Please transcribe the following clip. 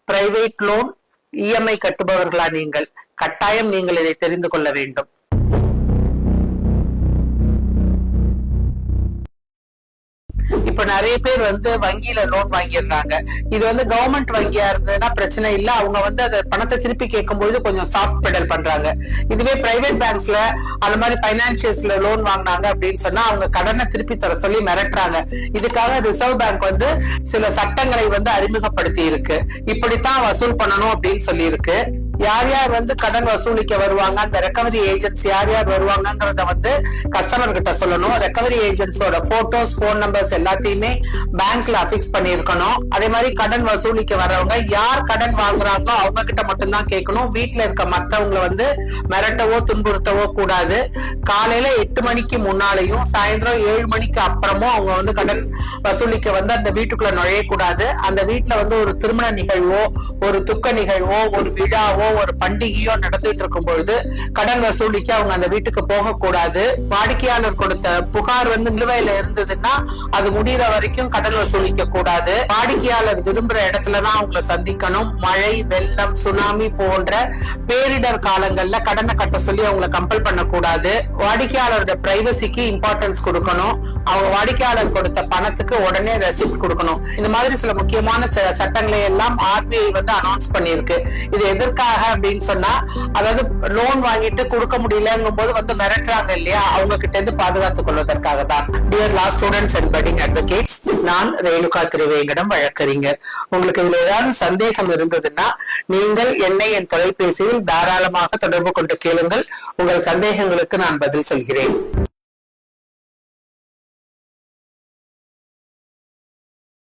Private loan EMI கட்டுபவர்களா நீங்கள்? கட்டாயம் நீங்கள் இதை தெரிந்து கொள்ள வேண்டும். இப்ப நிறைய பேர் வங்கியில லோன் வாங்கிடுறாங்க. இது கவர்மெண்ட் வங்கியா இருந்ததுன்னா பிரச்சனை இல்ல, அவங்க அதை பணத்தை திருப்பி கேட்கும்போது கொஞ்சம் சாஃப்ட் பெடல் பண்றாங்க. இதுவே பிரைவேட் பேங்க்ஸ்ல அந்த மாதிரி பைனான்சியல்ஸ்ல லோன் வாங்கினாங்க அப்படின்னு சொன்னா அவங்க கடனை திருப்பி தர சொல்லி மிரட்டுறாங்க. இதுக்காக ரிசர்வ் பேங்க் சில சட்டங்களை அறிமுகப்படுத்தி இருக்கு. இப்படித்தான் வசூல் பண்ணணும் அப்படின்னு சொல்லி இருக்கு. யார் யார் கடன் வசூலிக்க வருவாங்க, அந்த ரெக்கவரி ஏஜென்ட்ஸ் யார் யார் வருவாங்கங்கறத கஸ்டமர் கிட்ட சொல்லணும். ரெக்கவரி ஏஜென்ட்ஸோட போட்டோஸ், போன் நம்பர்ஸ் எல்லாத்தையுமே பேங்க்ல அஃபிக்ஸ் பண்ணிருக்கணும். அதே மாதிரி கடன் வசூலிக்க வர்றவங்க யார் கடன் வாங்குறாங்களோ அவங்க கிட்ட மட்டும்தான் கேட்கணும். வீட்டுல இருக்க மத்தவங்களை மிரட்டவோ துன்புறுத்தவோ கூடாது. காலையில 8 மணிக்கு முன்னாலையும் சாயந்தரம் 7 மணிக்கு அப்புறமும் அவங்க கடன் வசூலிக்க அந்த வீட்டுக்குள்ள நுழையக்கூடாது. அந்த வீட்டுல ஒரு திருமண நிகழ்வோ, ஒரு துக்க நிகழ்வோ, ஒரு விழாவோ, ஒரு பண்டிகையோ நடந்துட்டு இருக்கும் பொழுது கடன் வசூலிக்க அவங்க அந்த வீட்டுக்கு போக கூடாது. வாடிக்கையாளர் கொடுத்த புகார் நிலுவையில இருந்ததுன்னா அது முடிகிற வரைக்கும் கடன் வசூலிக்க கூடாது. வாடிக்கையாளர் விரும்புற இடத்துலதான் அவங்களை சந்திக்கணும். மழை, வெள்ளம், சுனாமி போன்ற பேரிடர் காலங்கள்ல கடனை கட்ட சொல்லி அவங்களை கம்பல் பண்ணக்கூடாது. வாடிக்கையாளரோட பிரைவசிக்கு இம்பார்ட்டன்ஸ் கொடுக்கணும். அவங்க வாடிக்கையாளர் கொடுத்த பணத்துக்கு உடனே ரெசிப்ட் கொடுக்கணும். இந்த மாதிரி சில முக்கியமான சட்டங்களை எல்லாம் ஆர்பிஐ அனௌன்ஸ் பண்ணிருக்கு. இது எதற்காக அப்படின்னு சொன்னா, அதாவது லோன் வாங்கிட்டு கொடுக்க முடியலங்கும் போது மிரட்டுறாங்க இல்லையா, அவங்க கிட்ட இருந்து பாதுகாத்துக் கொள்வதற்காக தான். Dear law students and padding advocates, நான் ரேணுகா திருவேங்கடம், வழக்கறிஞர். உங்களுக்கு இதுல ஏதாவது சந்தேகம் இருந்ததுன்னா நீங்கள் என்னை என் தொலைபேசியில் தாராளமாக தொடர்பு கொண்டு கேளுங்கள். உங்கள் சந்தேகங்களுக்கு நான் பதில் சொல்கிறேன்.